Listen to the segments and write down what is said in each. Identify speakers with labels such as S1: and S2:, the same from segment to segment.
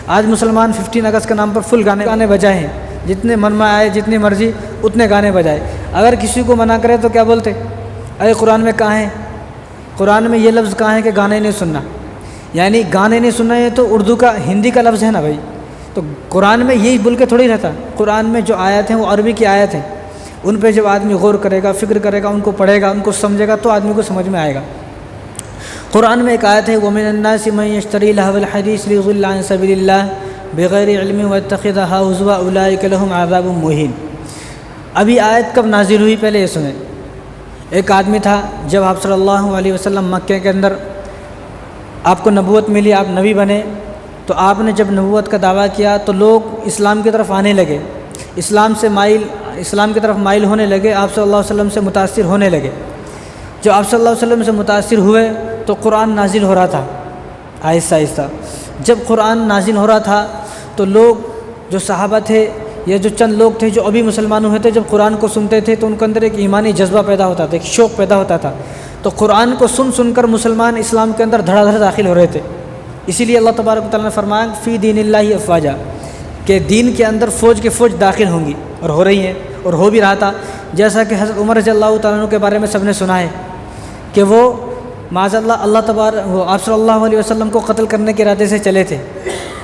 S1: آج مسلمان 15 اگست کے نام پر فل گانے بجائے ہیں، جتنے من میں آئے جتنی مرضی اتنے گانے بجائے۔ اگر کسی کو منع کرے تو کیا بولتے؟ ارے قرآن میں کہاں ہے؟ قرآن میں یہ لفظ کہاں ہے کہ گانے نہیں سننا؟ یعنی گانے نہیں سننا یہ تو اردو کا ہندی کا لفظ ہے نا بھائی، تو قرآن میں یہی بول کے تھوڑی رہتا۔ قرآن میں جو آیات ہیں وہ عربی کی آیت ہیں، ان پہ جب آدمی غور کرے گا، فکر کرے گا، ان کو پڑھے گا، ان کو سمجھے گا تو آدمی کو سمجھ میں آئے گا۔ قرآن میں ایک آیت ہے وَمِنَ النَّاسِ مَن يَشْتَرِي لَهْوَ الْحَدِيثِ لِيُضِلَّ عَن سَبِيلِ اللَّهِ بِغَيْرِ عِلْمٍ وَيَتَّخِذَهَا هُزُوًا أُولَٰئِكَ لَهُمْ عَذَابٌ مُّهِينٌ۔ ابھی آیت کب نازل ہوئی پہلے یہ سنیں۔ ایک آدمی تھا، جب آپ صلی اللہ علیہ وسلم مکہ کے اندر آپ کو نبوت ملی، آپ نبی بنے، تو آپ نے جب نبوت کا دعویٰ کیا تو لوگ اسلام کی طرف آنے لگے، اسلام کی طرف مائل ہونے لگے، آپ صلی اللہ علیہ وسلم سے متاثر ہونے لگے۔ جو آپ صلی اللہ علیہ وسلم سے متاثر ہوئے تو قرآن نازل ہو رہا تھا آہستہ آہستہ۔ جب قرآن نازل ہو رہا تھا تو لوگ جو صحابہ تھے یا جو چند لوگ تھے جو ابھی مسلمان ہوئے تھے، جب قرآن کو سنتے تھے تو ان کے اندر ایک ایمانی جذبہ پیدا ہوتا تھا، ایک شوق پیدا ہوتا تھا، تو قرآن کو سن کر مسلمان اسلام کے اندر دھڑا دھڑ داخل ہو رہے تھے۔ اسی لیے اللہ تبارک و تعالیٰ نے فرمایا فی دین اللہ افواجا، کہ دین کے اندر فوج کے فوج داخل ہوں گی، اور ہو رہی ہیں اور ہو بھی رہا تھا۔ جیسا کہ حضرت عمر رضی اللہ تعالیٰ عنہ کے بارے میں سب نے سنا ہے کہ وہ معاذ اللہ وہ آپ صلی اللہ علیہ وسلم کو قتل کرنے کے ارادے سے چلے تھے،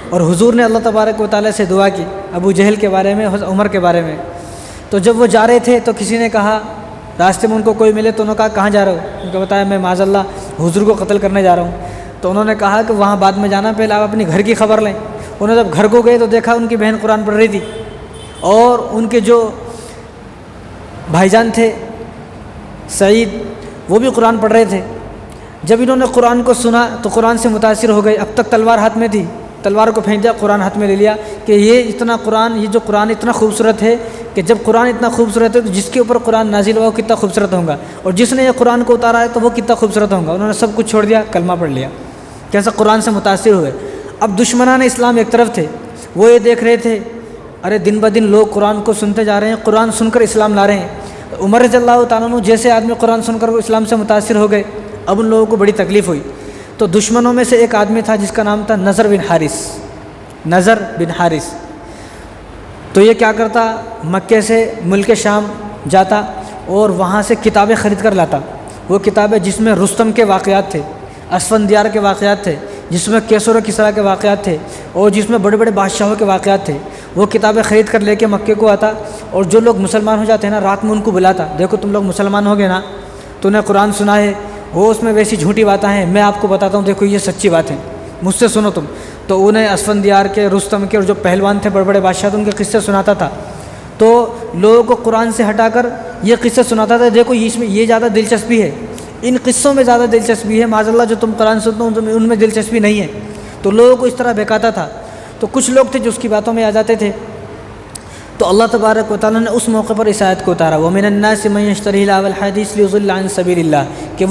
S1: اور حضور نے اللہ تبارک و تعالیٰ سے دعا کی ابو جہل کے بارے میں، حضرت عمر کے بارے میں۔ تو جب وہ جا رہے تھے تو کسی نے کہا، راستے میں ان کو کوئی ملے تو انہوں نے کہا کہاں جا رہے ہو؟ ان کو بتایا میں معاذ اللہ حضور کو قتل کرنے جا رہا ہوں۔ تو انہوں نے کہا کہ وہاں بعد میں جانا، پہلے آپ اپنی گھر کی خبر لیں۔ انہوں نے جب گھر کو گئے تو دیکھا ان کی بہن قرآن پڑھ رہی تھی، اور ان کے جو بھائی جان تھے سعید وہ بھی قرآن پڑھ رہے تھے۔ جب انہوں نے قرآن کو سنا تو قرآن سے متاثر ہو گئے۔ اب تک تلوار ہاتھ میں تھی، تلوار کو پھینک دیا، قرآن ہاتھ میں لے لیا کہ یہ جو قرآن اتنا خوبصورت ہے کہ جب قرآن اتنا خوبصورت ہے تو جس کے اوپر قرآن نازل ہوا وہ کتنا خوبصورت ہوگا، اور جس نے یہ قرآن کو اتارا ہے تو وہ کتنا خوبصورت ہوگا۔ انہوں نے سب کچھ چھوڑ دیا، کلمہ پڑھ لیا، کیسا قرآن سے متاثر ہوئے۔ اب دشمنان اسلام ایک طرف تھے، وہ یہ دیکھ رہے تھے ارے دن بہ دن لوگ قرآن کو سنتے جا رہے ہیں، قرآن سن کر اسلام لا رہے ہیں۔ عمر رضی اللہ تعالیٰ عنہ جیسے آدمی قرآن سن کر وہ اسلام سے متاثر ہو گئے، اب ان لوگوں کو بڑی تکلیف ہوئی۔ تو دشمنوں میں سے ایک آدمی تھا جس کا نام تھا نضر بن حارث۔ تو یہ کیا کرتا، مکے سے ملک شام جاتا اور وہاں سے کتابیں خرید کر لاتا۔ وہ کتابیں جس میں رستم کے واقعات تھے، اسفندیار کے واقعات تھے، جس میں کیسر و کسریٰ کے واقعات تھے، اور جس میں بڑے بڑے بادشاہوں کے واقعات تھے، وہ کتابیں خرید کر لے کے مکے کو آتا، اور جو لوگ مسلمان ہو جاتے ہیں نا رات میں ان کو بلاتا، دیکھو تم لوگ مسلمان ہو گئے نا، تو انہیں قرآن سنا ہے، وہ اس میں ویسی جھوٹی باتیں ہیں، میں آپ کو بتاتا ہوں دیکھو یہ سچی بات ہے، مجھ سے سنو تم۔ تو انہیں اسفندیار کے، رستم کے، اور جو پہلوان تھے بڑے بڑے بادشاہ تھے ان کے قصے سناتا تھا۔ تو لوگوں کو قرآن سے ہٹا کر یہ قصے سناتا تھا، دیکھو اس میں یہ زیادہ دلچسپی ہے، ان قصوں میں زیادہ دلچسپی ہے، معاذ اللہ جو تم قرآن سنتے ہو ان میں دلچسپی نہیں ہے۔ تو لوگوں کو اس طرح بہکاتا تھا۔ تو کچھ لوگ تھے جو اس کی باتوں میں آ جاتے تھے، تو اللہ تبارک و تعالیٰ نے اس موقع پر اس آیت کو اتارا وَمِنَ النَّاسِ مَن يَشْتَرِي لَهْوَ الْحَدِيثِ لِيُضِلَّ عَن سَبِيلِ اللَّهِ، کہ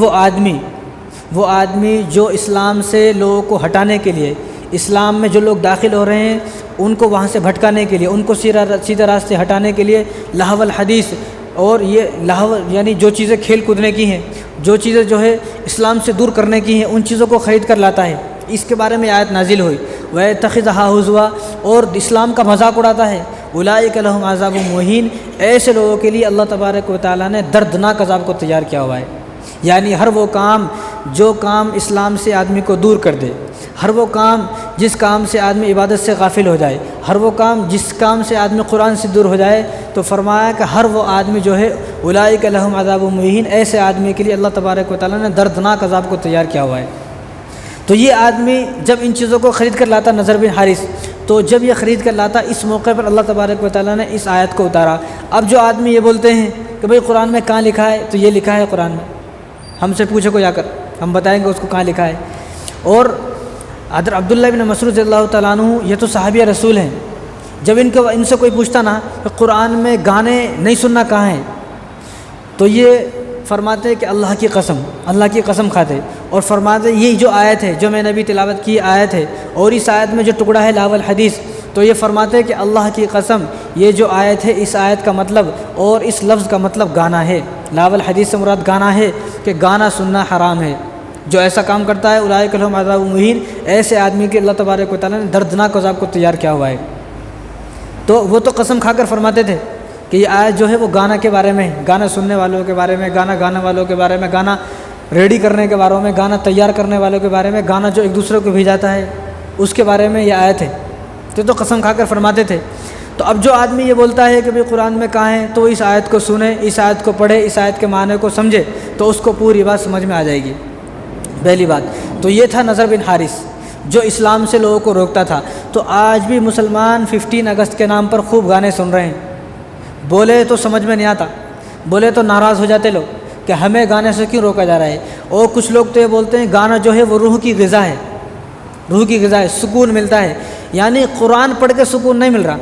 S1: وہ آدمی جو اسلام سے لوگوں کو ہٹانے کے لیے، اسلام میں جو لوگ داخل ہو رہے ہیں ان کو وہاں سے بھٹکانے کے لیے، ان کو سیدھے راستے ہٹانے کے لیے لہو الحدیث، اور یہ لہو یعنی جو چیزیں کھیل کودنے کی ہیں، جو چیزیں جو ہے اسلام سے دور کرنے کی ہیں، ان چیزوں کو خرید کر لاتا ہے۔ اس کے بارے میں آیت نازل ہوئی وَيَتَّخِذَهَا هُزُوًا، اور اسلام کا مذاق اڑاتا ہے۔ اولئک لہم عذاب مہین، ایسے لوگوں کے لیے اللہ تبارک و تعالیٰ نے دردناک عذاب کو تیار کیا ہوا ہے۔ یعنی ہر وہ کام جو کام اسلام سے آدمی کو دور کر دے، ہر وہ کام جس کام سے آدمی عبادت سے غافل ہو جائے، ہر وہ کام جس کام سے آدمی قرآن سے دور ہو جائے، تو فرمایا کہ ہر وہ آدمی جو ہے اولئک لہم عذاب مہین، ایسے آدمی کے لیے اللہ تبارک و تعالیٰ نے دردناک عذاب کو تیار کیا ہوا ہے۔ تو یہ آدمی جب ان چیزوں کو خرید کر لاتا نضر بن حارث، تو جب یہ خرید کر لاتا اس موقع پر اللہ تبارک و تعالیٰ نے اس آیت کو اتارا۔ اب جو آدمی یہ بولتے ہیں کہ بھئی قرآن میں کہاں لکھا ہے، تو یہ لکھا ہے قرآن میں، ہم سے پوچھو کو جا کر، ہم بتائیں گے اس کو کہاں لکھا ہے۔ اور حضرت عبداللہ بن مسعود رضی اللہ تعالیٰ عنہ یہ تو صحابی رسول ہیں، جب ان سے کوئی پوچھتا نا کہ قرآن میں گانے نہیں سننا کہاں ہے، تو یہ فرماتے ہیں کہ اللہ کی قسم کھاتے، اور فرماتے یہ جو آیت ہے جو میں نے ابھی تلاوت کی آیت ہے، اور اس آیت میں جو ٹکڑا ہے لاول حدیث، تو یہ فرماتے ہیں کہ اللہ کی قسم یہ جو آیت ہے، اس آیت کا مطلب اور اس لفظ کا مطلب گانا ہے۔ لاول حدیث سے مراد گانا ہے کہ گانا سننا حرام ہے، جو ایسا کام کرتا ہے اولئک لہم عذاب مہین، ایسے آدمی کے اللہ تبارک و تعالیٰ نے دردناک عذاب کو تیار کیا ہوا ہے۔ تو وہ تو قسم کھا کر فرماتے تھے کہ یہ آیت جو ہے وہ گانا کے بارے میں، گانا سننے والوں کے بارے میں، گانا گانے والوں کے بارے میں، گانا ریڈی کرنے کے بارے میں، گانا تیار کرنے والوں کے بارے میں، گانا جو ایک دوسرے کو بھیجاتا ہے اس کے بارے میں یہ آیت ہے۔ تو قسم کھا کر فرماتے تھے۔ تو اب جو آدمی یہ بولتا ہے کہ بھئی قرآن میں کہاں ہے، تو اس آیت کو سنے، اس آیت کو پڑھے، اس آیت کے معنی کو سمجھے تو اس کو پوری بات سمجھ میں آ جائے گی۔ پہلی بات تو یہ تھا نضر بن حارث جو اسلام سے لوگوں کو روکتا تھا۔ تو آج بھی مسلمان 15 اگست کے نام پر خوب گانے سن رہے ہیں، بولے تو سمجھ میں نہیں آتا، بولے تو ناراض ہو جاتے لوگ کہ ہمیں گانے سے کیوں روکا جا رہا ہے۔ اور کچھ لوگ تو یہ بولتے ہیں گانا جو ہے وہ روح کی غذا ہے، روح کی غذا ہے، سکون ملتا ہے۔ یعنی قرآن پڑھ کے سکون نہیں مل رہا۔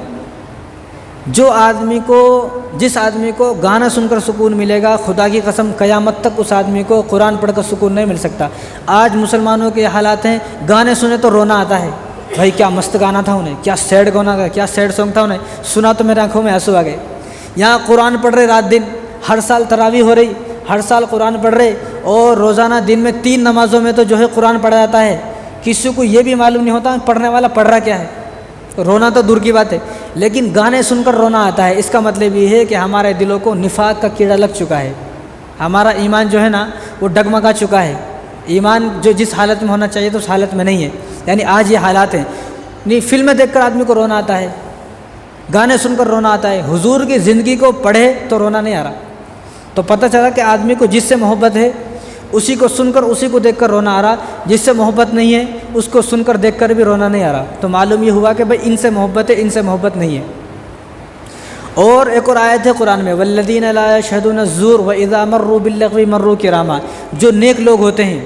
S1: جس آدمی کو گانا سن کر سکون ملے گا، خدا کی قسم قیامت تک اس آدمی کو قرآن پڑھ کر سکون نہیں مل سکتا۔ آج مسلمانوں کے حالات ہیں، گانے سنے تو رونا آتا ہے، بھائی کیا مست گانا تھا انہیں، کیا سیڈ گانا تھا، کیا سیڈ سانگ تھا انہیں، سنا تو میرے آنکھوں میں آنسو آ گئے۔ یہاں قرآن پڑھ رہے رات دن، ہر سال تراویح ہو رہی، ہر سال قرآن پڑھ رہے، اور روزانہ دن میں 3 نمازوں میں تو جو ہے قرآن پڑھا جاتا ہے۔ کسی کو یہ بھی معلوم نہیں ہوتا پڑھنے والا پڑھ رہا کیا ہے، رونا تو دور کی بات ہے، لیکن گانے سن کر رونا آتا ہے۔ اس کا مطلب یہ ہے کہ ہمارے دلوں کو نفاق کا کیڑا لگ چکا ہے، ہمارا ایمان جو ہے نا وہ ڈگمگا چکا ہے، ایمان جو جس حالت میں ہونا چاہیے تو اس حالت میں نہیں ہے۔ یعنی آج یہ حالات ہیں، نہیں فلمیں دیکھ کر آدمی کو رونا آتا ہے، گانے سن کر رونا آتا ہے، حضور کی زندگی کو پڑھے تو رونا نہیں آ رہا۔ تو پتہ چلا کہ آدمی کو جس سے محبت ہے اسی کو سن کر اسی کو دیکھ کر رونا آ رہا، جس سے محبت نہیں ہے اس کو سن کر دیکھ کر بھی رونا نہیں آ رہا۔ تو معلوم یہ ہوا کہ بھئی ان سے محبت ہے، ان سے محبت نہیں ہے۔ اور ایک اور آیت ہے قرآن میں، والذین لا یشہدون الزور واذا مروا باللغو مروا کراما، جو نیک لوگ ہوتے ہیں،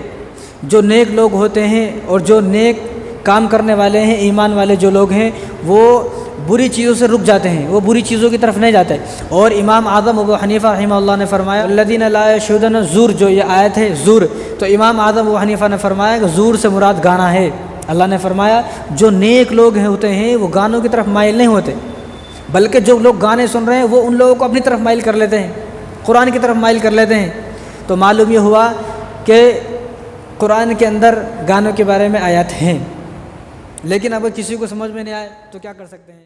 S1: جو نیک لوگ ہوتے ہیں اور جو نیک کام کرنے والے ہیں، ایمان والے جو لوگ ہیں، وہ بری چیزوں سے رک جاتے ہیں، وہ بری چیزوں کی طرف نہیں جاتے۔ اور امام اعظم ابو حنیفہ رحمہ اللہ نے فرمایا الذین لا یشہدون الزور، جو یہ آیت ہے زور، تو امام اعظم ابو حنیفہ نے فرمایا کہ زور سے مراد گانا ہے۔ اللہ نے فرمایا جو نیک لوگ ہوتے ہیں وہ گانوں کی طرف مائل نہیں ہوتے، بلکہ جو لوگ گانے سن رہے ہیں وہ ان لوگوں کو اپنی طرف مائل کر لیتے ہیں، قرآن کی طرف مائل کر لیتے ہیں۔ تو معلوم یہ ہوا کہ قرآن کے اندر گانوں کے بارے میں آیات ہیں، لیکن اگر کسی کو سمجھ میں نہیں آئے تو کیا کر سکتے ہیں۔